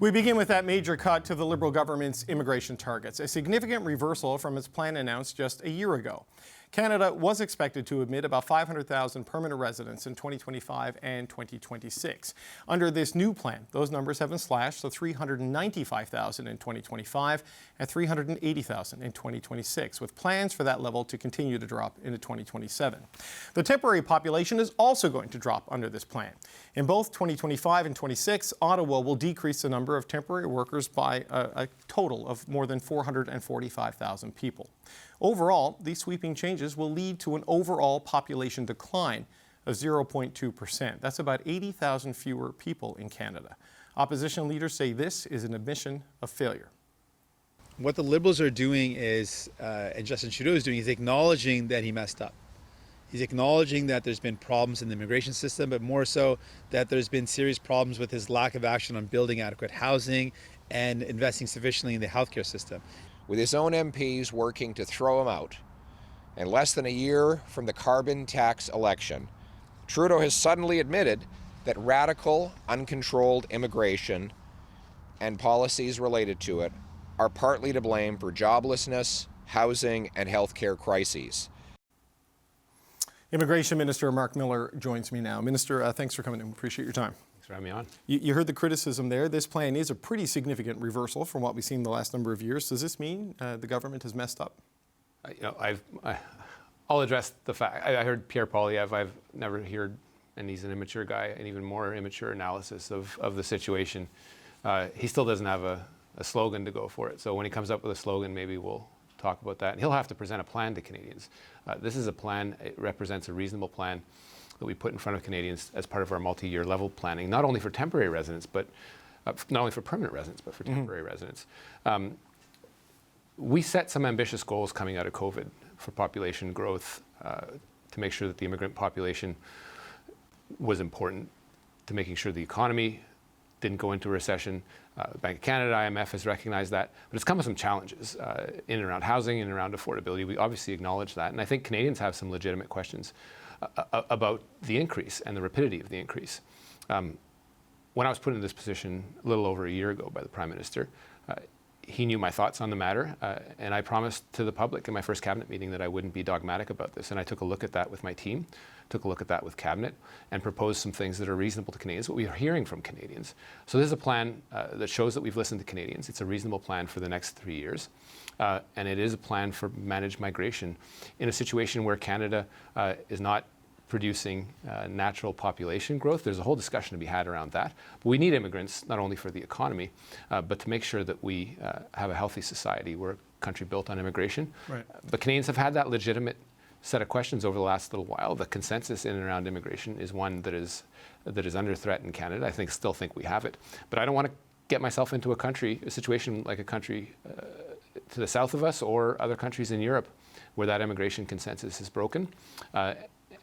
We begin with that major cut to the Liberal government's immigration targets, a significant reversal from its plan announced just a year ago. Canada was expected to admit about 500,000 permanent residents in 2025 and 2026. Under this new plan, those numbers have been slashed to 395,000 in 2025 and 380,000 in 2026, with plans for that level to continue to drop into 2027. The temporary population is also going to drop under this plan. In both 2025 and 26, Ottawa will decrease the number of temporary workers by a total of more than 445,000 people. Overall, these sweeping changes will lead to an overall population decline of 0.2%. That's about 80,000 fewer people in Canada. Opposition leaders say this is an admission of failure. What the Liberals are doing is, and Justin Trudeau is doing, is acknowledging that he messed up. He's acknowledging that there's been problems in the immigration system, but more so that there's been serious problems with his lack of action on building adequate housing and investing sufficiently in the healthcare system. With his own MPs working to throw him out, and less than a year from the carbon tax election, Trudeau has suddenly admitted that radical, uncontrolled immigration and policies related to it are partly to blame for joblessness, housing, and healthcare crises. Immigration Minister Marc Miller joins me now. Minister, thanks for coming in. Appreciate your time. Thanks for having me on. You heard the criticism there. This plan is a pretty significant reversal from what we've seen the last number of years. Does this mean the government has messed up? I'll address the fact. I heard Pierre Poilievre. I've never heard, and he's an immature guy, an even more immature analysis of the situation. He still doesn't have a slogan to go for it. So when he comes up with a slogan, maybe we'll talk about that. And he'll have to present a plan to Canadians. This is a plan. It represents a reasonable plan that we put in front of Canadians as part of our multi-year level planning, not only for temporary residents, but not only for permanent residents, but for temporary residents. We set some ambitious goals coming out of COVID for population growth to make sure that the immigrant population was important to making sure the economy didn't go into a recession. Bank of Canada, IMF has recognized that, but it's come with some challenges in and around housing and around affordability. We obviously acknowledge that, and I think Canadians have some legitimate questions about the increase and the rapidity of the increase. When I was put in this position a little over a year ago by the Prime Minister, he knew my thoughts on the matter, and I promised to the public in my first cabinet meeting that I wouldn't be dogmatic about this. And I took a look at that with my team, took a look at that with cabinet, and proposed some things that are reasonable to Canadians, what we are hearing from Canadians. So this is a plan that shows that we've listened to Canadians. It's a reasonable plan for the next 3 years, and it is a plan for managed migration in a situation where Canada is not producing natural population growth. There's a whole discussion to be had around that. But we need immigrants not only for the economy, but to make sure that we have a healthy society. We're a country built on immigration. Right. But Canadians have had that legitimate set of questions over the last little while. The consensus in and around immigration is one that is under threat in Canada. I still think we have it. But I don't want to get myself into a situation like a country to the south of us or other countries in Europe where that immigration consensus is broken.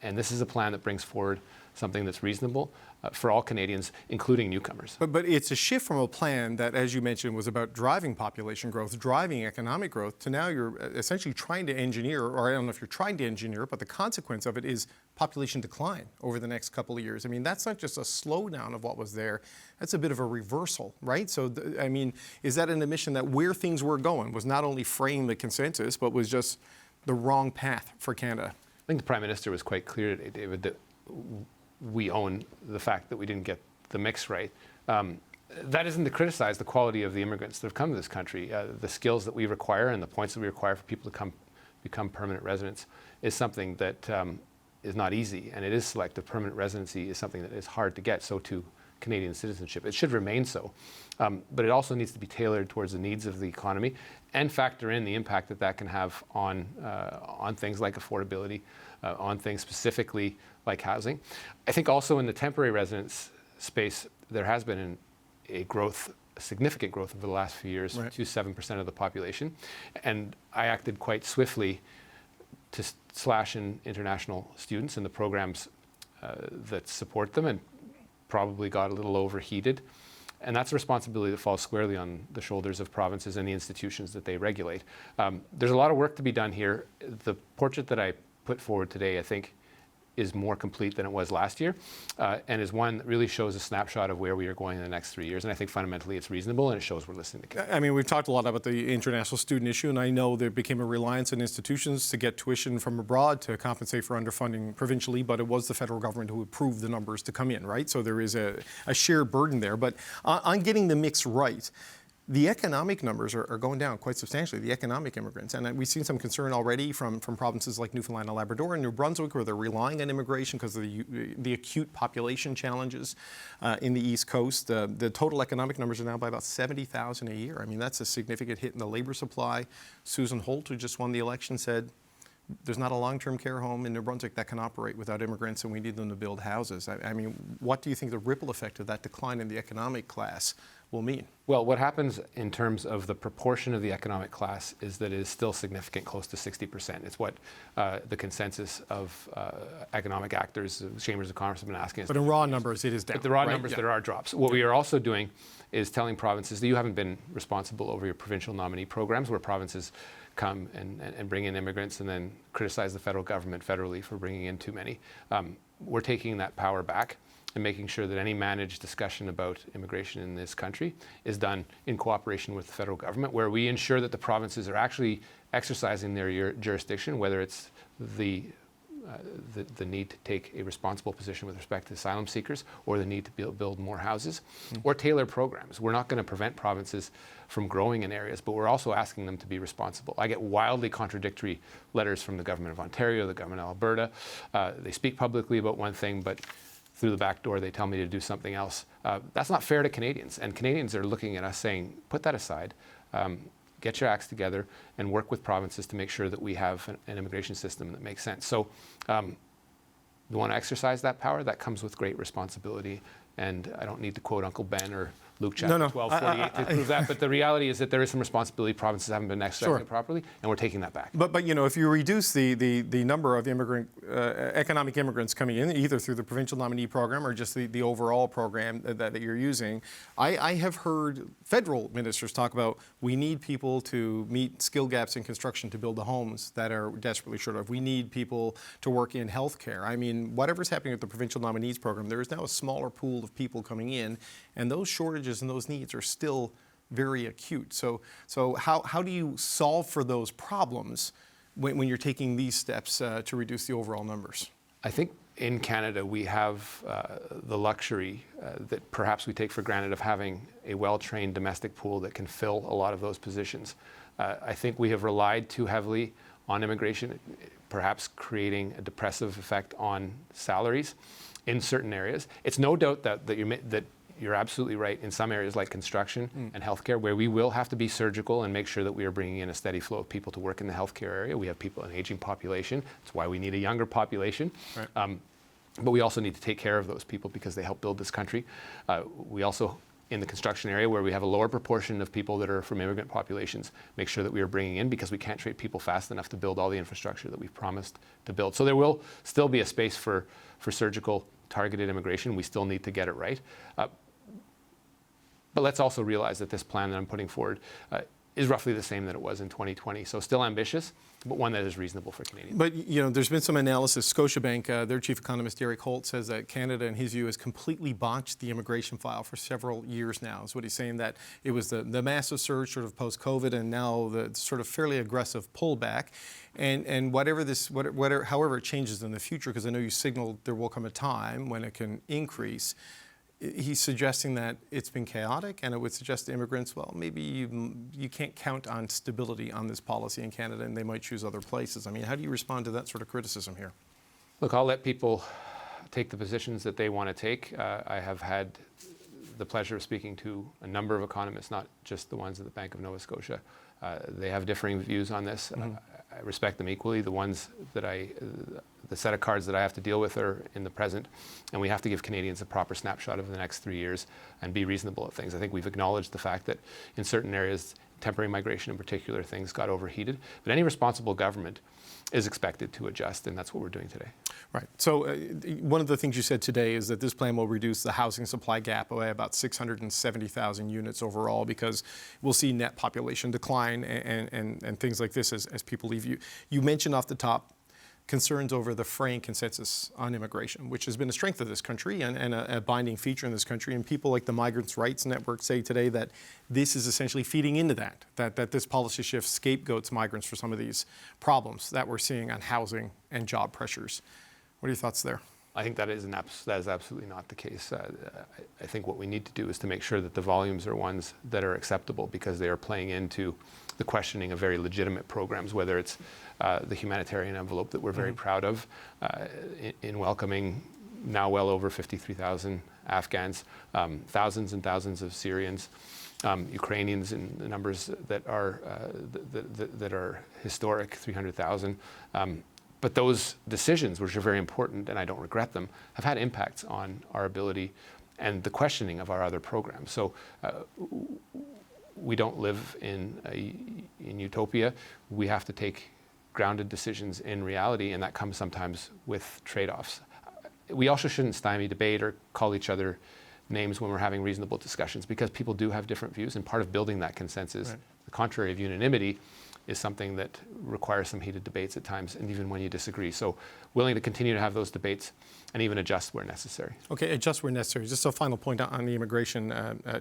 And this is a plan that brings forward something that's reasonable for all Canadians, including newcomers. But it's a shift from a plan that, as you mentioned, was about driving population growth, driving economic growth, to now you're essentially trying to engineer, or I don't know if you're trying to engineer, but the consequence of it is population decline over the next couple of years. I mean, that's not just a slowdown of what was there. That's a bit of a reversal, right? So, I mean, is that an admission that where things were going was not only fraying the consensus, but was just the wrong path for Canada? I think the Prime Minister was quite clear today, David, that we own the fact that we didn't get the mix right. That isn't to criticize the quality of the immigrants that have come to this country. The skills that we require and the points that we require for people to become permanent residents is something that is not easy, and it is selective. Permanent residency is something that is hard to get, so too Canadian citizenship. It should remain so, but it also needs to be tailored towards the needs of the economy and factor in the impact that that can have on things like affordability, on things specifically like housing. I think also in the temporary residence space, there has been a significant growth over the last few years, right, to 7% of the population. And I acted quite swiftly to slash in international students and the programs that support them, and probably got a little overheated. And that's a responsibility that falls squarely on the shoulders of provinces and the institutions that they regulate. There's a lot of work to be done here. The portrait that I put forward today, I think, is more complete than it was last year, and is one that really shows a snapshot of where we are going in the next 3 years. And I think fundamentally it's reasonable, and it shows we're listening to Canadians. I mean, we've talked a lot about the international student issue, and I know there became a reliance on institutions to get tuition from abroad to compensate for underfunding provincially, but it was the federal government who approved the numbers to come in, right? So there is a shared burden there. But on getting the mix right, the economic numbers are going down quite substantially, the economic immigrants. And we've seen some concern already from provinces like Newfoundland and Labrador and New Brunswick, where they're relying on immigration because of the acute population challenges in the East Coast. The total economic numbers are now by about 70,000 a year. I mean, that's a significant hit in the labor supply. Susan Holt, who just won the election, said there's not a long-term care home in New Brunswick that can operate without immigrants, and we need them to build houses. I mean, what do you think the ripple effect of that decline in the economic class will mean? Well, what happens in terms of the proportion of the economic class is that it is still significant, close to 60%. It's what the consensus of economic actors, chambers of commerce have been asking us. But in raw numbers, it is down. But the raw right? numbers, there are drops. What we are also doing is telling provinces that you haven't been responsible over your provincial nominee programs, where provinces come and bring in immigrants and then criticize the federal government federally for bringing in too many. We're taking that power back and making sure that any managed discussion about immigration in this country is done in cooperation with the federal government, where we ensure that the provinces are actually exercising their jurisdiction, whether it's the need to take a responsible position with respect to asylum seekers, or the need to build more houses, or tailor programs. We're not going to prevent provinces from growing in areas, but we're also asking them to be responsible. I get wildly contradictory letters from the government of Ontario, the government of Alberta. They speak publicly about one thing, but through the back door they tell me to do something else. That's not fair to Canadians, and Canadians are looking at us saying, put that aside. Get your acts together and work with provinces to make sure that we have an immigration system that makes sense. So you want to exercise that power, that comes with great responsibility. And I don't need to quote Uncle Ben or Luke chapter 12:48 to prove that. But the reality is that there is some responsibility. Provinces haven't been exercising it properly, and we're taking that back. But you know, if you reduce the number of economic immigrants coming in, either through the provincial nominee program or just the overall program that you're using, I have heard federal ministers talk about we need people to meet skill gaps in construction to build the homes that are desperately short of. We need people to work in healthcare. I mean, whatever's happening with the provincial nominees program, there is now a smaller pool of people coming in, and those shortages and those needs are still very acute. So how do you solve for those problems when you're taking these steps to reduce the overall numbers? I think in Canada we have the luxury that perhaps we take for granted of having a well-trained domestic pool that can fill a lot of those positions. I think we have relied too heavily on immigration, perhaps creating a depressive effect on salaries in certain areas. It's no doubt that you're absolutely right in some areas like construction and healthcare, where we will have to be surgical and make sure that we are bringing in a steady flow of people to work in the healthcare area. We have people, an aging population. That's why we need a younger population. Right. But we also need to take care of those people because they help build this country. We also, in the construction area, where we have a lower proportion of people that are from immigrant populations, make sure that we are bringing in, because we can't train people fast enough to build all the infrastructure that we've promised to build. So there will still be a space for surgical, targeted immigration. We still need to get it right. But let's also realize that this plan that I'm putting forward is roughly the same that it was in 2020. So still ambitious, but one that is reasonable for Canadians. But you know, there's been some analysis. Scotiabank, their chief economist Derek Holt says that Canada, in his view, has completely botched the immigration file for several years now. Is what he's saying, that it was the massive surge sort of post-COVID, and now the sort of fairly aggressive pullback. And however it changes in the future, because I know you signaled there will come a time when it can increase. He's suggesting that it's been chaotic, and it would suggest to immigrants, well, maybe you can't count on stability on this policy in Canada, and they might choose other places. I mean, how do you respond to that sort of criticism here? Look, I'll let people take the positions that they want to take. I have had the pleasure of speaking to a number of economists, not just the ones at the Bank of Nova Scotia. They have differing views on this. I respect them equally. The ones that the set of cards that I have to deal with are in the present, and we have to give Canadians a proper snapshot of the next 3 years and be reasonable at things. I think we've acknowledged the fact that in certain areas, temporary migration in particular, things got overheated. But any responsible government is expected to adjust, and that's what we're doing today. Right. So one of the things you said today is that this plan will reduce the housing supply gap by about 670,000 units overall, because we'll see net population decline and things like this as people leave. You mentioned off the top concerns over the fraying consensus on immigration, which has been a strength of this country and a binding feature in this country. And people like the Migrants' Rights Network say today that this is essentially feeding into that this policy shift scapegoats migrants for some of these problems that we're seeing on housing and job pressures. What are your thoughts there? I think that is absolutely not the case. I think what we need to do is to make sure that the volumes are ones that are acceptable, because they are playing into the questioning of very legitimate programs, whether it's the humanitarian envelope that we're very proud of in welcoming now well over 53,000 Afghans, thousands and thousands of Syrians, Ukrainians in the numbers that are historic, 300,000. But those decisions, which are very important, and I don't regret them, have had impacts on our ability and the questioning of our other programs. So we don't live in utopia. We have to take grounded decisions in reality, and that comes sometimes with trade-offs. We also shouldn't stymie debate or call each other names when we're having reasonable discussions, because people do have different views, and part of building that consensus, the contrary of unanimity, is something that requires some heated debates at times, and even when you disagree. So willing to continue to have those debates and even adjust where necessary. Okay, adjust where necessary. Just a final point on the immigration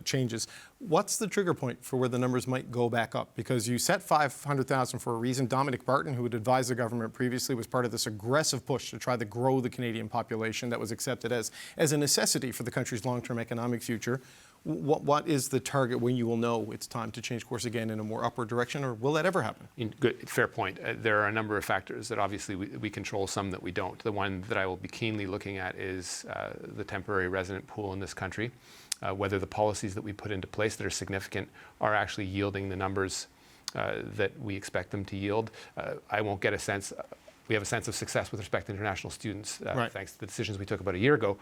changes. What's the trigger point for where the numbers might go back up? Because you set 500,000 for a reason. Dominic Barton, who had advised the government previously, was part of this aggressive push to try to grow the Canadian population that was accepted as a necessity for the country's long-term economic future. What is the target when you will know it's time to change course again in a more upward direction, or will that ever happen? Good, fair point. There are a number of factors that obviously we control, some that we don't. The one that I will be keenly looking at is the temporary resident pool in this country, whether the policies that we put into place that are significant are actually yielding the numbers that we expect them to yield. I won't get a sense. We have a sense of success with respect to international students, thanks to the decisions we took about a year ago.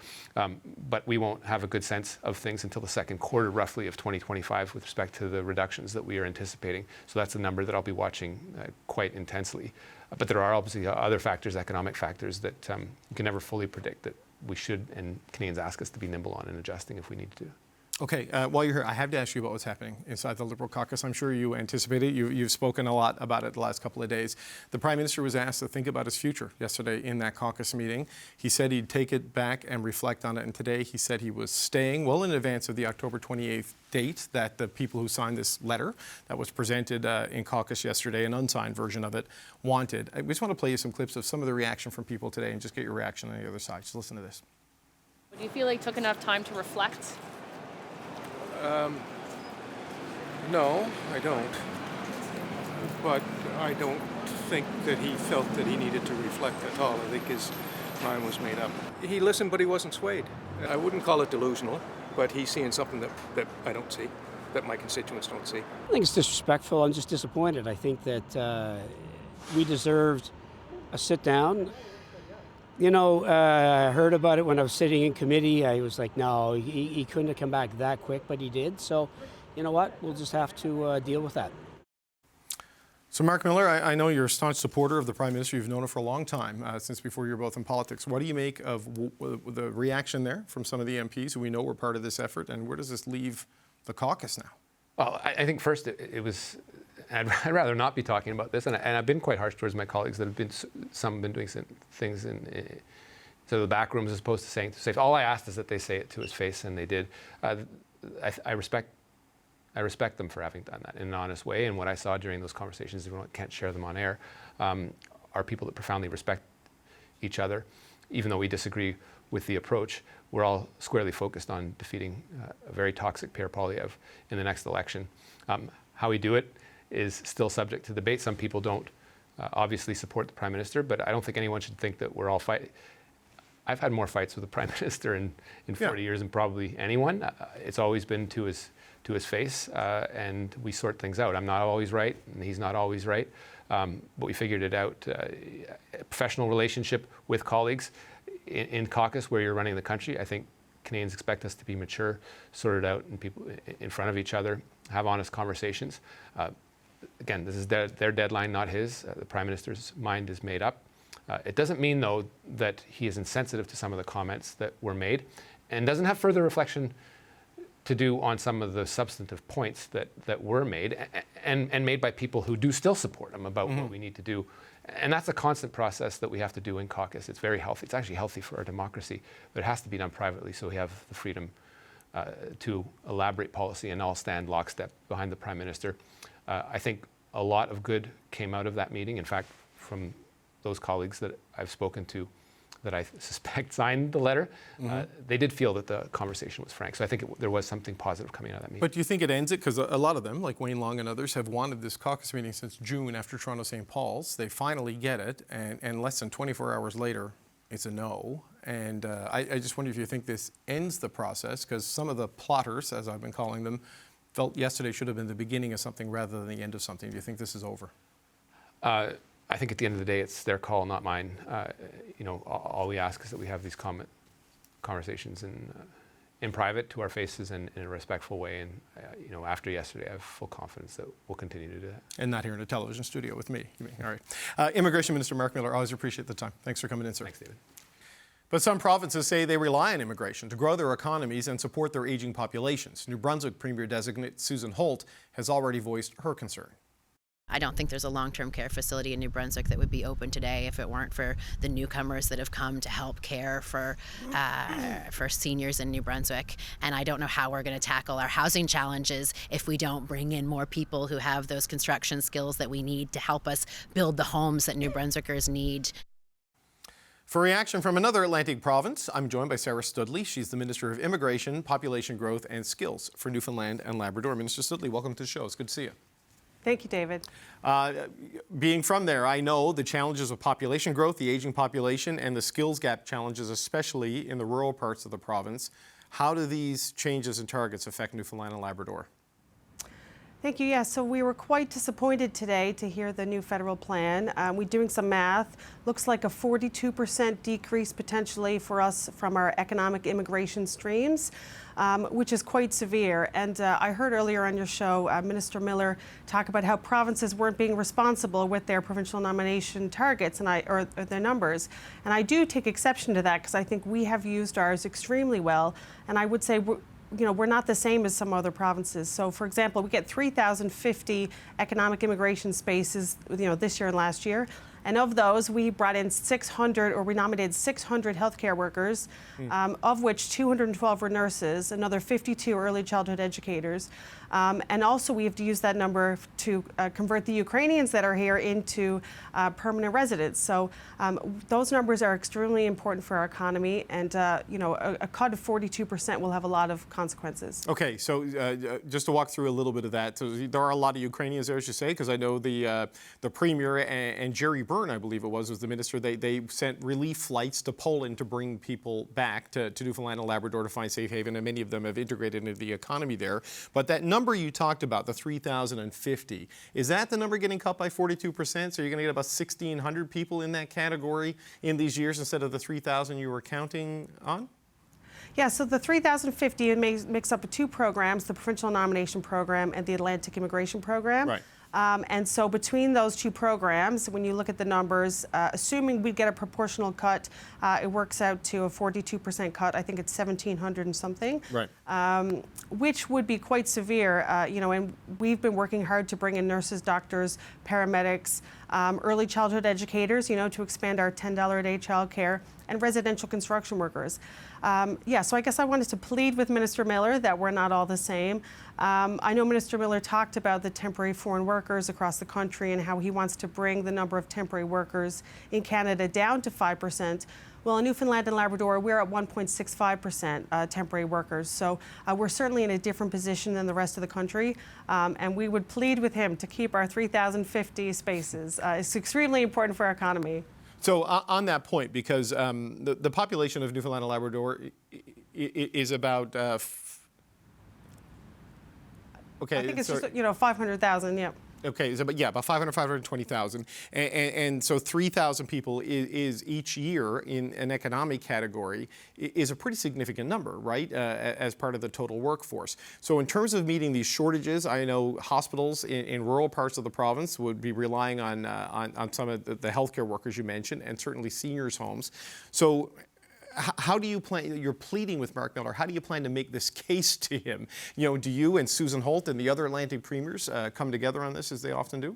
But we won't have a good sense of things until the second quarter, roughly, of 2025 with respect to the reductions that we are anticipating. So that's a number that I'll be watching quite intensely. But there are obviously other factors, economic factors, that you can never fully predict, that we should, and Canadians ask us to be nimble on and adjusting if we need to. Okay, while you're here, I have to ask you about what's happening inside the Liberal caucus. I'm sure you anticipate it. You've spoken a lot about it the last couple of days. The Prime Minister was asked to think about his future yesterday in that caucus meeting. He said he'd take it back and reflect on it, and today he said he was staying well in advance of the October 28th date that the people who signed this letter that was presented in caucus yesterday, an unsigned version of it, wanted. I just want to play you some clips of some of the reaction from people today and just get your reaction on the other side. Just listen to this. Do you feel like took enough time to reflect? No, I don't. But I don't think that he felt that he needed to reflect at all. I think his mind was made up. He listened, but he wasn't swayed. I wouldn't call it delusional, but he's seeing something that I don't see, that my constituents don't see. I think it's disrespectful. I'm just disappointed. I think that we deserved a sit down. You know, I heard about it when I was sitting in committee. I was like, no, he couldn't have come back that quick, but he did. So, you know what? We'll just have to deal with that. So, Marc Miller, I know you're a staunch supporter of the Prime Minister. You've known her for a long time, since before you were both in politics. What do you make of the reaction there from some of the MPs who we know were part of this effort, and where does this leave the caucus now? Well, I think first it was, I'd rather not be talking about this, and I've been quite harsh towards my colleagues that have been, some have been doing things in so the back rooms as opposed to saying to his face. All I asked is that they say it to his face, and they did. I respect them for having done that in an honest way, and what I saw during those conversations, even though I can't share them on air, are people that profoundly respect each other, even though we disagree with the approach. We're all squarely focused on defeating a very toxic Pierre Poilievre in the next election. How we do it is still subject to debate. Some people don't obviously support the Prime Minister, but I don't think anyone should think that we're all fighting. I've had more fights with the Prime Minister in 40 years than probably anyone. It's always been to his face, and we sort things out. I'm not always right, and he's not always right, but we figured it out. A professional relationship with colleagues in caucus where you're running the country. I think Canadians expect us to be mature, sort it out, and people in front of each other, have honest conversations. Again, this is their deadline, not his. The Prime Minister's mind is made up. It doesn't mean, though, that he is insensitive to some of the comments that were made, and doesn't have further reflection to do on some of the substantive points that were made and made by people who do still support him about what we need to do. And that's a constant process that we have to do in caucus. It's very healthy. It's actually healthy for our democracy, but it has to be done privately so we have the freedom to elaborate policy, and I'll stand lockstep behind the Prime Minister. I think a lot of good came out of that meeting. In fact, from those colleagues that I've spoken to that I suspect signed the letter, they did feel that the conversation was frank. So I think there was something positive coming out of that meeting. But do you think it ends it? Because a lot of them, like Wayne Long and others, have wanted this caucus meeting since June after Toronto St. Paul's. They finally get it, and less than 24 hours later, it's a no. And I just wonder if you think this ends the process, because some of the plotters, as I've been calling them, felt yesterday should have been the beginning of something rather than the end of something. Do you think this is over? I think at the end of the day, it's their call, not mine. All we ask is that we have these conversations in private, to our faces, and in a respectful way. And after yesterday, I have full confidence that we'll continue to do that. And not here in a television studio with me. You mean? All right. Immigration Minister Marc Miller, always appreciate the time. Thanks for coming in, sir. Thanks, David. But some provinces say they rely on immigration to grow their economies and support their aging populations. New Brunswick Premier-designate Susan Holt has already voiced her concern. I don't think there's a long-term care facility in New Brunswick that would be open today if it weren't for the newcomers that have come to help care for seniors in New Brunswick. And I don't know how we're going to tackle our housing challenges if we don't bring in more people who have those construction skills that we need to help us build the homes that New Brunswickers need. For reaction from another Atlantic province, I'm joined by Sarah Stoodley. She's the Minister of Immigration, Population Growth and Skills for Newfoundland and Labrador. Minister Stoodley, welcome to the show. It's good to see you. Thank you, David. Being from there, I know the challenges of population growth, the aging population, and the skills gap challenges, especially in the rural parts of the province. How do these changes and targets affect Newfoundland and Labrador? Thank you. Yeah, so we were quite disappointed today to hear the new federal plan. We're doing some math. Looks like a 42% decrease potentially for us from our economic immigration streams, which is quite severe. And I heard earlier on your show, Minister Miller talk about how provinces weren't being responsible with their provincial nomination targets or their numbers. And I do take exception to that because I think we have used ours extremely well. And I would say we're not the same as some other provinces. So, for example, we get 3,050 economic immigration spaces, this year and last year. And of those, we brought in 600, or we nominated 600 healthcare workers, of which 212 were nurses, another 52 early childhood educators. And also we have to use that number to convert the Ukrainians that are here into permanent residents. So those numbers are extremely important for our economy, and a cut of 42% will have a lot of consequences. Okay, so just to walk through a little bit of that, so there are a lot of Ukrainians there, as you say, because I know the Premier and Jerry Byrne, I believe it was the minister, they sent relief flights to Poland to bring people back to Newfoundland and Labrador to find safe haven, and many of them have integrated into the economy there. But that number you talked about, the 3,050, is that the number getting cut by 42%? So you're going to get about 1,600 people in that category in these years instead of the 3,000 you were counting on? Yeah, so the 3,050 makes up of two programs, the Provincial Nomination Program and the Atlantic Immigration Program. Right. And so between those two programs, when you look at the numbers, assuming we get a proportional cut, it works out to a 42% cut. I think it's 1,700 and something. Right. Which would be quite severe, and we've been working hard to bring in nurses, doctors, paramedics, early childhood educators, to expand our $10 a day childcare, and residential construction workers. So I guess I wanted to plead with Minister Miller that we're not all the same. I know Minister Miller talked about the temporary foreign workers across the country and how he wants to bring the number of temporary workers in Canada down to 5%. Well, in Newfoundland and Labrador, we're at 1.65% temporary workers. So we're certainly in a different position than the rest of the country. And we would plead with him to keep our 3,050 spaces. It's extremely important for our economy. So on that point, because the population of Newfoundland and Labrador is about, I think it's just 500,000. Yeah. Okay, so, but yeah, about 520,000, and so 3,000 people is each year in an economic category is a pretty significant number, right? As part of the total workforce. So in terms of meeting these shortages, I know hospitals in rural parts of the province would be relying on some of the healthcare workers you mentioned, and certainly seniors' homes. So how do you plan? You're pleading with Marc Miller. How do you plan to make this case to him? You know, do you and Susan Holt and the other Atlantic premiers come together on this as they often do?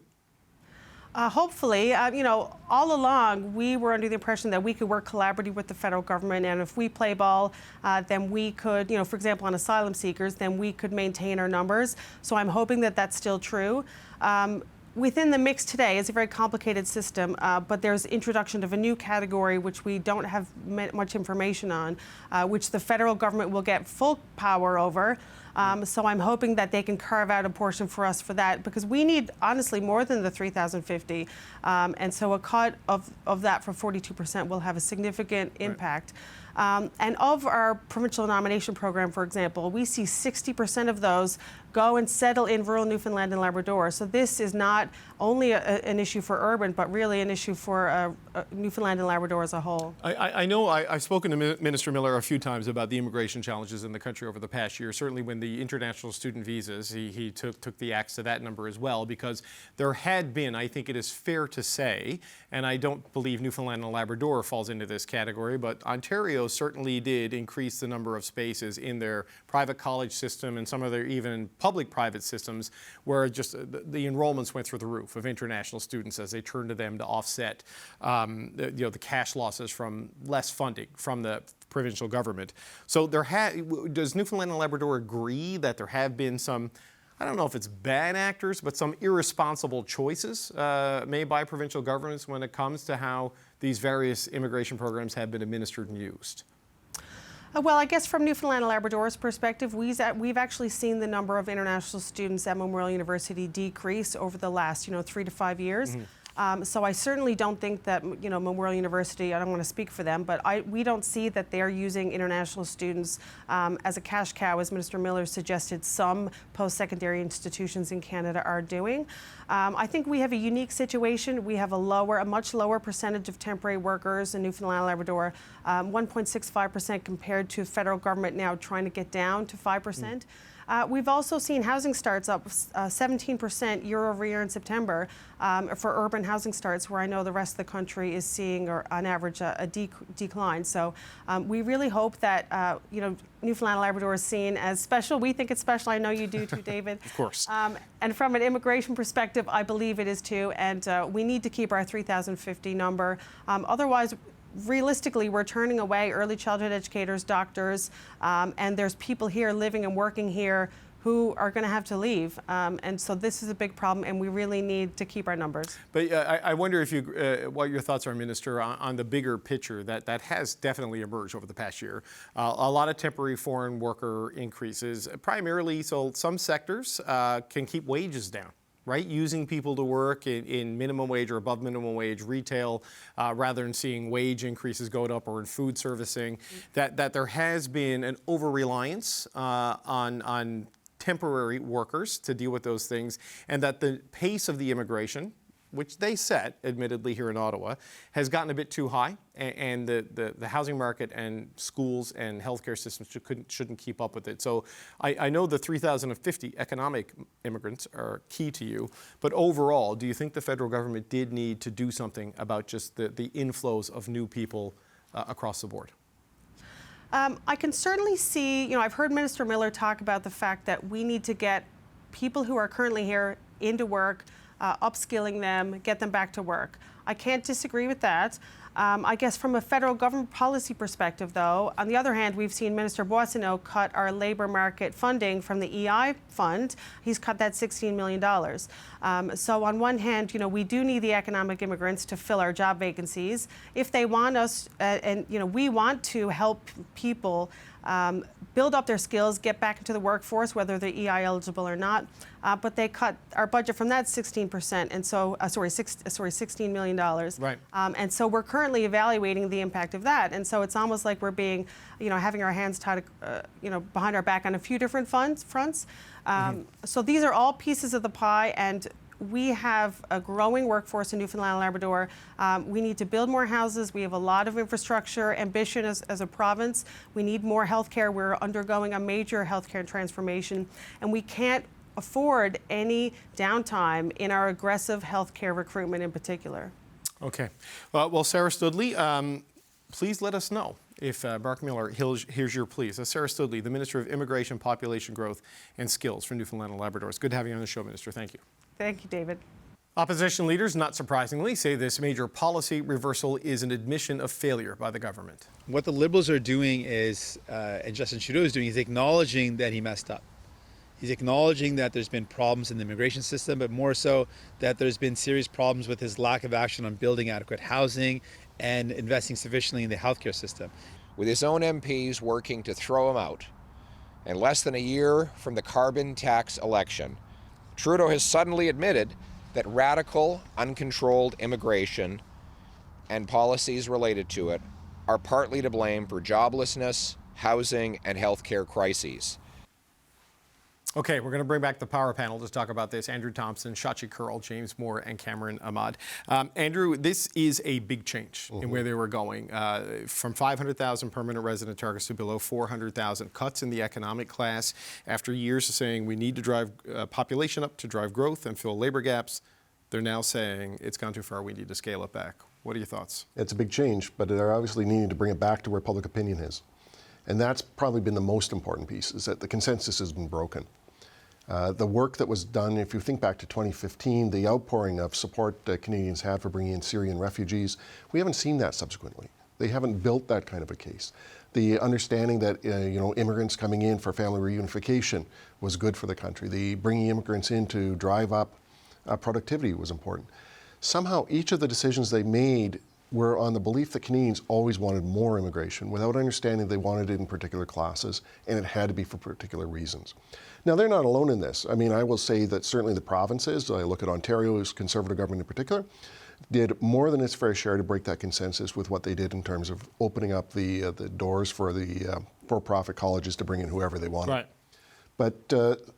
Hopefully, you know, all along we were under the impression that we could work collaboratively with the federal government, and if we play ball, then we could, you know, for example, on asylum seekers, then we could maintain our numbers. So I'm hoping that that's still true. Within the mix today, it's a very complicated system, but there's introduction of a new category which we don't have much information on, which the federal government will get full power over. So I'm hoping that they can carve out a portion for us for that, because we need, honestly, more than the 3,050. And so a cut of that for 42% will have a significant impact. And of our provincial nomination program, for example, we see 60% of those go and settle in rural Newfoundland and Labrador. So this is not only an issue for urban, but really an issue for Newfoundland and Labrador as a whole. I know I've spoken to Minister Miller a few times about the immigration challenges in the country over the past year. Certainly when the international student visas, he took the axe to that number as well, because there had been, I think it is fair to say, and I don't believe Newfoundland and Labrador falls into this category, but Ontario certainly did increase the number of spaces in their private college system and some of their even public-private systems, where just the enrollments went through the roof of international students as they turned to them to offset the cash losses from less funding from the provincial government. So does Newfoundland and Labrador agree that there have been some, I don't know if it's bad actors, but some irresponsible choices made by provincial governments when it comes to how these various immigration programs have been administered and used? Well, I guess from Newfoundland and Labrador's perspective, we've actually seen the number of international students at Memorial University decrease over the last, 3 to 5 years. So I certainly don't think that, Memorial University, I don't want to speak for them, but we don't see that they're using international students as a cash cow, as Minister Miller suggested some post-secondary institutions in Canada are doing. I think we have a unique situation. We have a much lower percentage of temporary workers in Newfoundland and Labrador, 1.65% compared to federal government now trying to get down to 5%. We've also seen housing starts up 17% year over year in September for urban housing starts, where I know the rest of the country is seeing, or on average, a decline. So we really hope that Newfoundland and Labrador is seen as special. We think it's special. I know you do too, David. Of course. And from an immigration perspective, I believe it is too. And we need to keep our 3,050 number. Otherwise, realistically, we're turning away early childhood educators, doctors, and there's people here living and working here who are going to have to leave. And so this is a big problem, and we really need to keep our numbers. But I wonder if what your thoughts are, Minister, on the bigger picture that has definitely emerged over the past year. A lot of temporary foreign worker increases, primarily so some sectors can keep wages down. Right, using people to work in minimum wage or above minimum wage retail, rather than seeing wage increases going up, or in food servicing, that there has been an over-reliance on temporary workers to deal with those things, and that the pace of the immigration, which they set, admittedly, here in Ottawa, has gotten a bit too high, and the housing market and schools and healthcare systems shouldn't keep up with it. So I know the 3,050 economic immigrants are key to you, but overall, do you think the federal government did need to do something about just the inflows of new people across the board? I can certainly see, I've heard Minister Miller talk about the fact that we need to get people who are currently here into work, upskilling them, get them back to work. I can't disagree with that. I guess from a federal government policy perspective, though, on the other hand, we've seen Minister Boissonnault cut our labour market funding from the EI fund. He's cut that $16 million. So on one hand, we do need the economic immigrants to fill our job vacancies. If they want us, we want to help people build up their skills, get back into the workforce, whether they're EI eligible or not. But they cut our budget from that 16%, and so $16 million. Right. And so we're currently evaluating the impact of that. And so it's almost like we're being, having our hands tied, behind our back on a few different fronts. So these are all pieces of the pie, and we have a growing workforce in Newfoundland and Labrador. We need to build more houses. We have a lot of infrastructure ambition as a province. We need more healthcare. We're undergoing a major healthcare transformation, and we can't afford any downtime in our aggressive healthcare recruitment in particular. Okay. Well, Sarah Stoodley, please let us know if Marc Miller hears your pleas. Sarah Stoodley, the Minister of Immigration, Population Growth and Skills for Newfoundland and Labrador. It's good to have you on the show, Minister. Thank you. Thank you, David. Opposition leaders, not surprisingly, say this major policy reversal is an admission of failure by the government. What the Liberals are doing is, and Justin Trudeau is doing, is acknowledging that he messed up. He's acknowledging that there's been problems in the immigration system, but more so that there's been serious problems with his lack of action on building adequate housing and investing sufficiently in the healthcare system. With his own MPs working to throw him out, and less than a year from the carbon tax election, Trudeau has suddenly admitted that radical, uncontrolled immigration and policies related to it are partly to blame for joblessness, housing, and healthcare crises. Okay, we're going to bring back the power panel to talk about this. Andrew Thompson, Shachi Kurl, James Moore, and Cameron Ahmad. Andrew, this is a big change in where they were going. From 500,000 permanent resident targets to below 400,000. Cuts in the economic class after years of saying we need to drive population up to drive growth and fill labor gaps. They're now saying it's gone too far, we need to scale it back. What are your thoughts? It's a big change, but they're obviously needing to bring it back to where public opinion is. And that's probably been the most important piece, is that the consensus has been broken. The work that was done, if you think back to 2015, the outpouring of support that Canadians had for bringing in Syrian refugees, we haven't seen that subsequently. They haven't built that kind of a case. The understanding that immigrants coming in for family reunification was good for the country. The bringing immigrants in to drive up productivity was important. Somehow each of the decisions they made were on the belief that Canadians always wanted more immigration without understanding they wanted it in particular classes, and it had to be for particular reasons. Now, they're not alone in this. I mean, I will say that certainly the provinces, I look at Ontario's Conservative government in particular, did more than its fair share to break that consensus with what they did in terms of opening up the doors for the for-profit colleges to bring in whoever they wanted. Right. But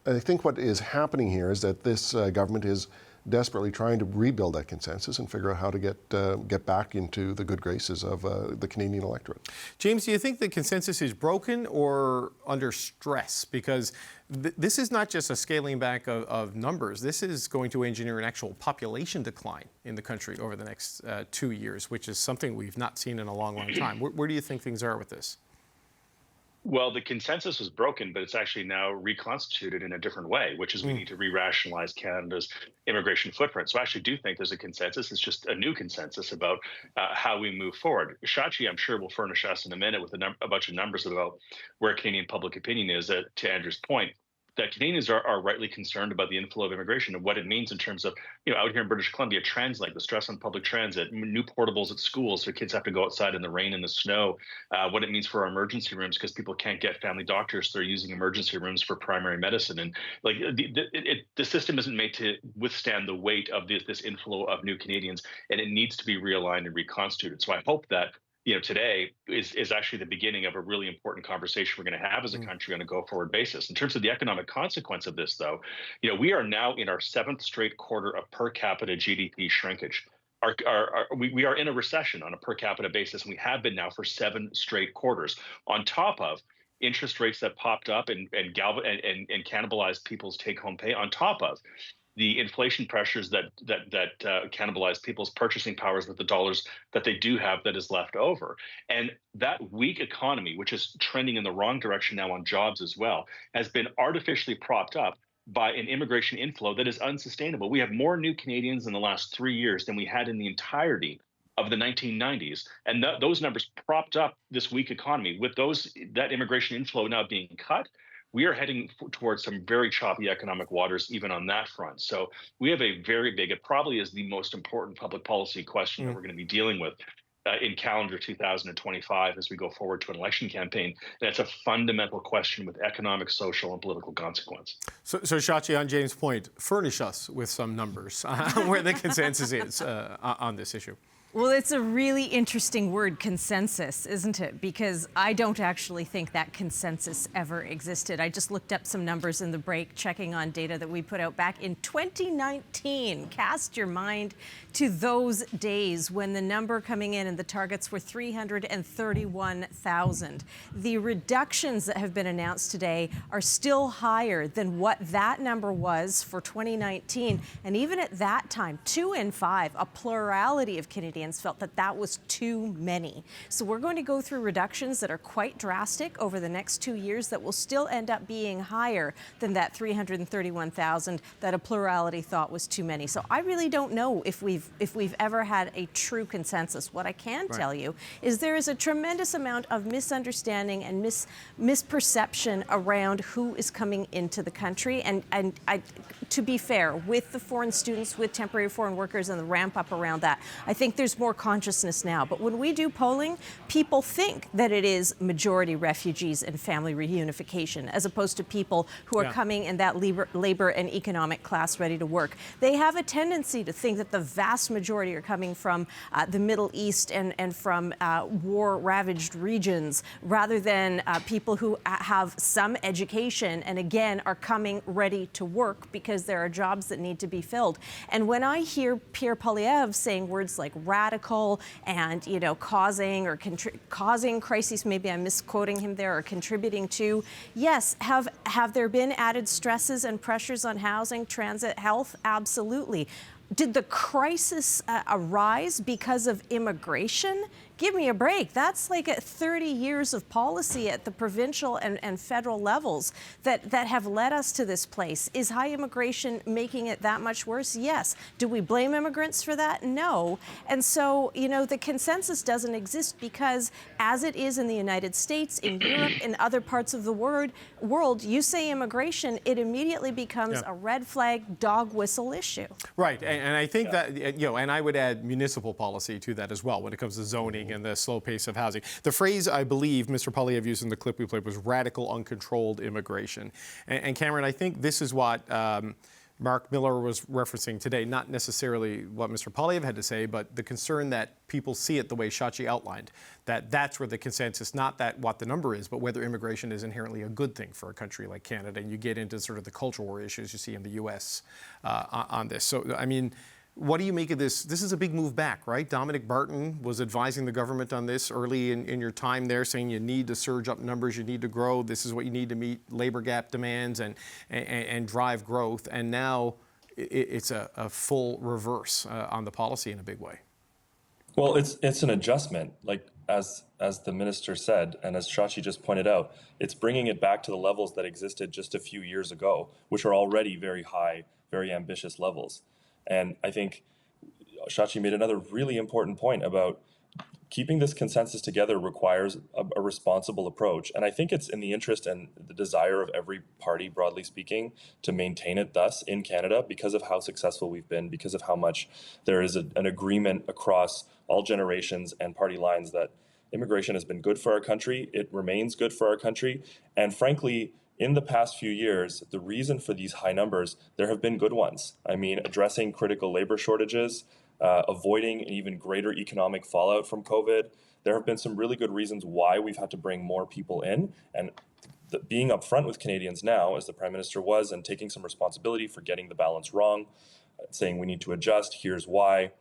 I think what is happening here is that this government is desperately trying to rebuild that consensus and figure out how to get back into the good graces of the Canadian electorate. James, do you think the consensus is broken or under stress? Because this is not just a scaling back of numbers. This is going to engineer an actual population decline in the country over the next 2 years, which is something we've not seen in a long, long time. Where do you think things are with this? Well, the consensus was broken, but it's actually now reconstituted in a different way, which is we need to re-rationalize Canada's immigration footprint. So I actually do think there's a consensus. It's just a new consensus about how we move forward. Shachi, I'm sure, will furnish us in a minute with a bunch of numbers about where Canadian public opinion is. To Andrew's point, that Canadians are rightly concerned about the inflow of immigration and what it means in terms of, out here in British Columbia, TransLink, the stress on public transit, new portables at schools so kids have to go outside in the rain and the snow, what it means for our emergency rooms because people can't get family doctors. They're using emergency rooms for primary medicine. And like the system isn't made to withstand the weight of this inflow of new Canadians, and it needs to be realigned and reconstituted. So I hope that today is actually the beginning of a really important conversation we're going to have as a country on a go-forward basis. In terms of the economic consequence of this, though, we are now in our 7th straight quarter of per capita GDP shrinkage. We are in a recession on a per capita basis, and we have been now for 7 straight quarters, on top of interest rates that popped up and cannibalized people's take-home pay, on top of the inflation pressures that cannibalize people's purchasing powers with the dollars that they do have that is left over. And that weak economy, which is trending in the wrong direction now on jobs as well, has been artificially propped up by an immigration inflow that is unsustainable. We have more new Canadians in the last 3 years than we had in the entirety of the 1990s. And those numbers propped up this weak economy. With that immigration inflow now being cut, we are heading towards some very choppy economic waters, even on that front. So we have a very big, it probably is the most important public policy question that we're going to be dealing with in calendar 2025 as we go forward to an election campaign. And it's a fundamental question with economic, social, and political consequence. So Shachi, on James' point, furnish us with some numbers on where the consensus is on this issue. Well, it's a really interesting word, consensus, isn't it? Because I don't actually think that consensus ever existed. I just looked up some numbers in the break, checking on data that we put out back in 2019. Cast your mind to those days when the number coming in and the targets were 331,000. The reductions that have been announced today are still higher than what that number was for 2019. And even at that time, 2 in 5, a plurality of Canadians Canadians felt that that was too many. So we're going to go through reductions that are quite drastic over the next 2 years that will still end up being higher than that 331,000 that a plurality thought was too many. So I really don't know if we've ever had a true consensus. What I can tell you is there is a tremendous amount of misunderstanding and misperception around who is coming into the country. And to be fair, with the foreign students, with temporary foreign workers and the ramp up around that, I think there's more consciousness now. But when we do polling, people think that it is majority refugees and family reunification, as opposed to people who are coming in that labor and economic class ready to work. They have a tendency to think that the vast majority are coming from the Middle East and from war-ravaged regions, rather than people who have some education and again are coming ready to work because there are jobs that need to be filled. And when I hear Pierre Poilievre saying words like radical and causing crises, maybe I'm misquoting him there, or contributing to, yes, have there been added stresses and pressures on housing, transit, health? Absolutely. Did the crisis arise because of immigration? Give me a break. That's like 30 years of policy at the provincial and federal levels that have led us to this place. Is high immigration making it that much worse? Yes. Do we blame immigrants for that? No. And so, the consensus doesn't exist because, as it is in the United States, in Europe, in other parts of the world, you say immigration, it immediately becomes a red flag, dog whistle issue. Right. And I think that, and I would add municipal policy to that as well when it comes to zoning and the slow pace of housing. The phrase I believe Mr. Poilievre used in the clip we played was radical, uncontrolled immigration. And Cameron, I think this is what Marc Miller was referencing today, not necessarily what Mr. Poilievre had to say, but the concern that people see it the way Shachi outlined, that's where the consensus, not that what the number is, but whether immigration is inherently a good thing for a country like Canada. And you get into sort of the cultural war issues you see in the U.S. On this. So, I mean, what do you make of this? This is a big move back, right? Dominic Barton was advising the government on this early in your time there, saying you need to surge up numbers, you need to grow, this is what you need to meet labor gap demands and drive growth. And now it's a full reverse on the policy in a big way. Well, it's an adjustment, like as the minister said, and as Shachi just pointed out, it's bringing it back to the levels that existed just a few years ago, which are already very high, very ambitious levels. And I think Shachi made another really important point about keeping this consensus together requires a responsible approach. And I think it's in the interest and the desire of every party, broadly speaking, to maintain it thus in Canada because of how successful we've been, because of how much there is an agreement across all generations and party lines that immigration has been good for our country. It remains good for our country. And frankly, in the past few years, the reason for these high numbers, there have been good ones. I mean, addressing critical labor shortages, avoiding an even greater economic fallout from COVID. There have been some really good reasons why we've had to bring more people in. And being upfront with Canadians now, as the Prime Minister was, and taking some responsibility for getting the balance wrong, saying we need to adjust, here's why.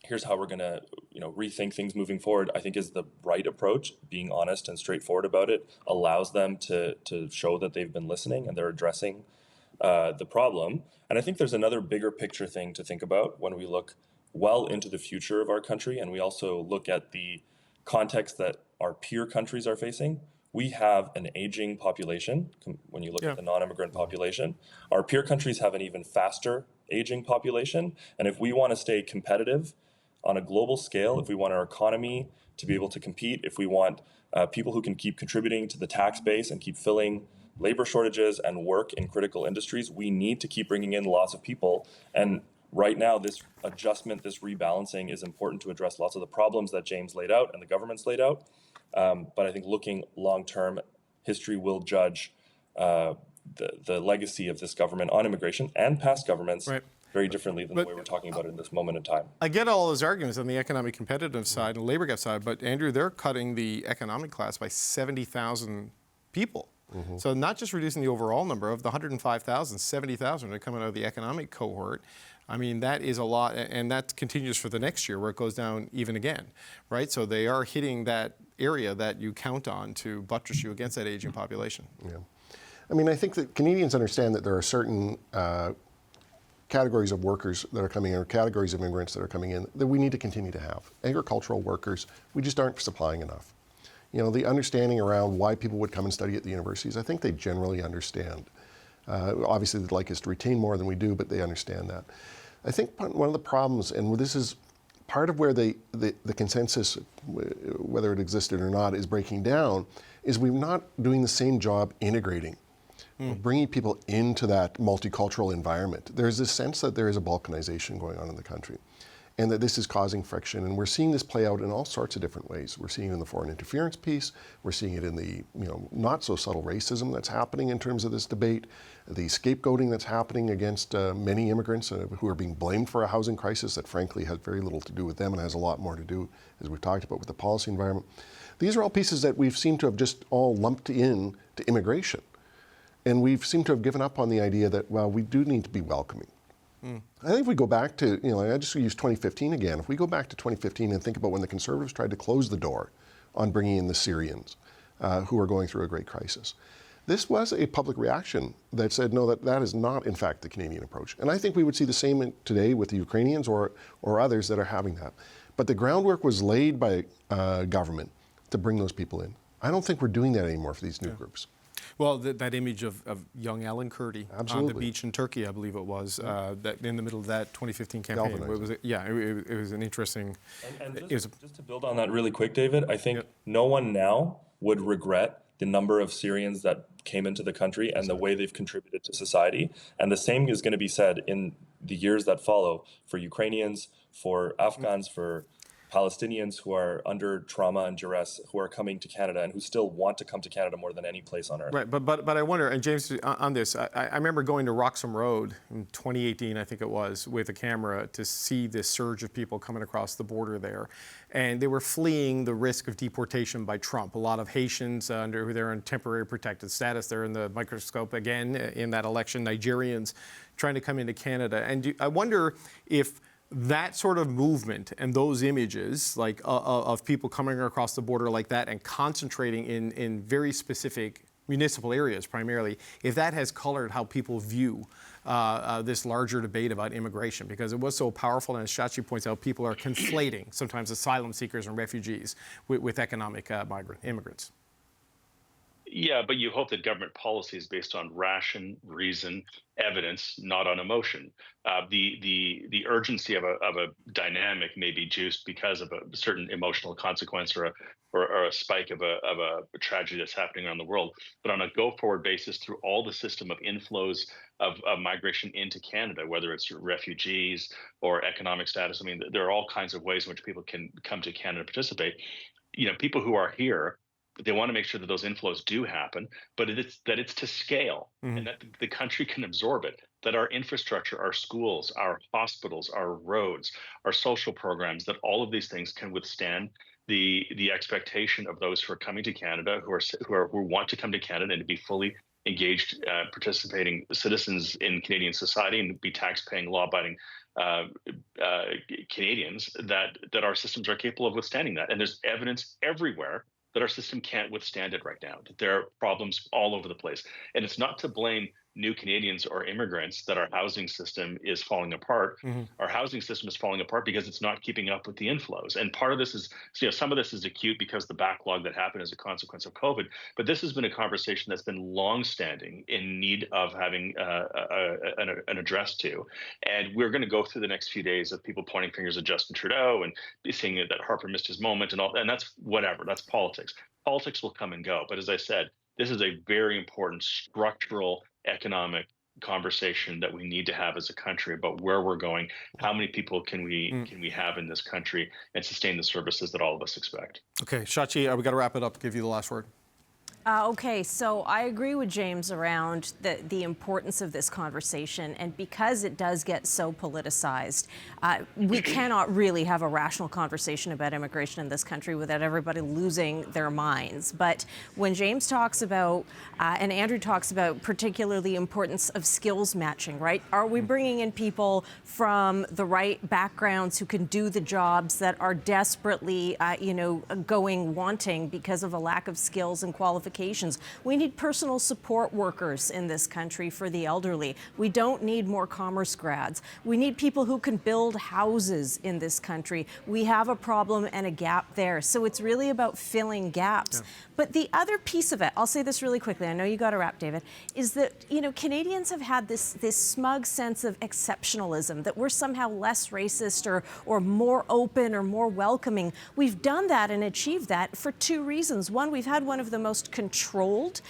Here's how we're going to, rethink things moving forward, I think is the right approach. Being honest and straightforward about it allows them to show that they've been listening and they're addressing the problem. And I think there's another bigger picture thing to think about when we look well into the future of our country, and we also look at the context that our peer countries are facing. We have an aging population. When you look at the non-immigrant population, our peer countries have an even faster aging population. And if we want to stay competitive on a global scale, if we want our economy to be able to compete, if we want people who can keep contributing to the tax base and keep filling labor shortages and work in critical industries, we need to keep bringing in lots of people. And right now, this adjustment, this rebalancing is important to address lots of the problems that James laid out and the government's laid out. But I think looking long-term, history will judge the legacy of this government on immigration and past governments very differently than the way we're talking about it in this moment in time. I get all those arguments on the economic competitive side and labor gap side, but Andrew, they're cutting the economic class by 70,000 people. Mm-hmm. So not just reducing the overall number of the 105,000, 70,000 are coming out of the economic cohort. I mean, that is a lot, and that continues for the next year where it goes down even again, right? So they are hitting that area that you count on to buttress you against that aging population. Yeah. I mean, I think that Canadians understand that there are certain categories of workers that are coming in, or categories of immigrants that are coming in, that we need to continue to have. Agricultural workers, we just aren't supplying enough. You know, the understanding around why people would come and study at the universities, I think they generally understand. Obviously, they'd like us to retain more than we do, but they understand that. I think one of the problems, and this is part of where the consensus, whether it existed or not, is breaking down, is we're not doing the same job integrating, bringing people into that multicultural environment. There's this sense that there is a balkanization going on in the country, and that this is causing friction. And we're seeing this play out in all sorts of different ways. We're seeing it in the foreign interference piece. We're seeing it in the not so subtle racism that's happening in terms of this debate, the scapegoating that's happening against many immigrants who are being blamed for a housing crisis that frankly has very little to do with them and has a lot more to do, as we've talked about, with the policy environment. These are all pieces that we've seemed to have just all lumped in to immigration. And we've seemed to have given up on the idea that, well, we do need to be welcoming. I think if we go back to, I just use 2015 again. If we go back to 2015 and think about when the Conservatives tried to close the door on bringing in the Syrians who are going through a great crisis, this was a public reaction that said, no, that is not, in fact, the Canadian approach. And I think we would see the same today with the Ukrainians or others that are having that. But the groundwork was laid by government to bring those people in. I don't think we're doing that anymore for these new groups. Well, that image of young Alan Kurdi on the beach in Turkey, I believe it was, that in the middle of that 2015 campaign. It was an interesting... And just to build on that really quick, David, I think no one now would regret the number of Syrians that came into the country and the way they've contributed to society. And the same is going to be said in the years that follow for Ukrainians, for Afghans, for Palestinians who are under trauma and duress, who are coming to Canada and who still want to come to Canada more than any place on earth. Right, but I wonder, and James, on this, I remember going to Roxham Road in 2018, I think it was, with a camera to see this surge of people coming across the border there. And they were fleeing the risk of deportation by Trump. A lot of Haitians who they're in temporary protected status. They're in the microscope again in that election. Nigerians trying to come into Canada. And I wonder if that sort of movement and those images, like of people coming across the border like that and concentrating in very specific municipal areas primarily, if that has colored how people view this larger debate about immigration, because it was so powerful, and as Shachi points out, people are conflating sometimes asylum seekers and refugees with economic immigrants. Yeah, but you hope that government policy is based on ration, reason, evidence, not on emotion. The urgency of a dynamic may be juiced because of a certain emotional consequence or a spike of a tragedy that's happening around the world. But on a go-forward basis, through all the system of inflows of migration into Canada, whether it's refugees or economic status, I mean, there are all kinds of ways in which people can come to Canada and participate. People who are here, they want to make sure that those inflows do happen, but it's to scale and that the country can absorb it, that our infrastructure, our schools, our hospitals, our roads, our social programs, that all of these things can withstand the expectation of those who are coming to Canada, who want to come to Canada and to be fully engaged, participating citizens in Canadian society and be tax-paying, law-abiding Canadians, that our systems are capable of withstanding that. And there's evidence everywhere that our system can't withstand it right now, that there are problems all over the place. And it's not to blame new Canadians or immigrants that our housing system is falling apart. Our housing system is falling apart because it's not keeping up with the inflows. And part of this is, some of this is acute because the backlog that happened as a consequence of COVID. But this has been a conversation that's been longstanding in need of having an address to. And we're going to go through the next few days of people pointing fingers at Justin Trudeau and seeing that Harper missed his moment and all. And that's whatever. That's politics. Politics will come and go. But as I said, this is a very important structural economic conversation that we need to have as a country about where we're going, how many people can we have in this country and sustain the services that all of us expect. Okay, Shachi, we got to wrap it up. Give you the last word. Okay, so I agree with James around the importance of this conversation, and because it does get so politicized, we cannot really have a rational conversation about immigration in this country without everybody losing their minds. But when James talks about, and Andrew talks about particularly the importance of skills matching, right? Are we bringing in people from the right backgrounds who can do the jobs that are desperately, wanting because of a lack of skills and qualifications ramifications. We need personal support workers in this country for the elderly. We don't need more commerce grads. We need people who can build houses in this country. We have a problem and a gap there. So it's really about filling gaps. Yeah. But the other piece of it, I'll say this really quickly, I know you got to wrap, David, is that, you know, Canadians have had this smug sense of exceptionalism, that we're somehow less racist or more open or more welcoming. We've done that and achieved that for two reasons. One, we've had one of the most controlled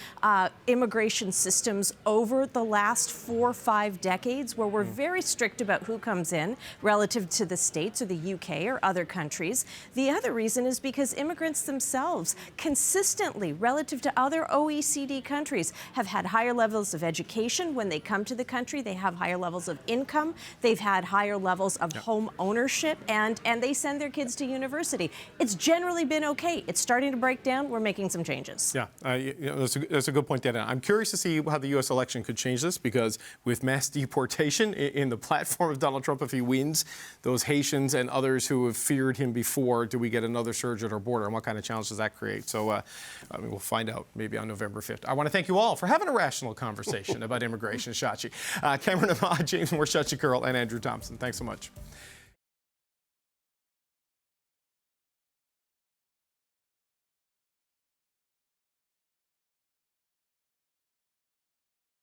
immigration systems over the last 4 or 5 decades, where we're very strict about who comes in relative to the States or the UK or other countries. The other reason is because immigrants themselves consistently, relative to other OECD countries, have had higher levels of education. When they come to the country, they have higher levels of income. They've had higher levels of home ownership, and they send their kids to university. It's generally been okay. It's starting to break down. We're making some changes. Yeah, that's a good point, Dana. I'm curious to see how the U.S. election could change this, because with mass deportation in the platform of Donald Trump, if he wins, those Haitians and others who have feared him before, do we get another surge at our border, and what kind of challenge does that create? So we'll find out maybe on November 5th. I want to thank you all for having a rational conversation about immigration, Shachi. Cameron Ahmad, James Moore, Shachi Curl, and Andrew Thompson. Thanks so much.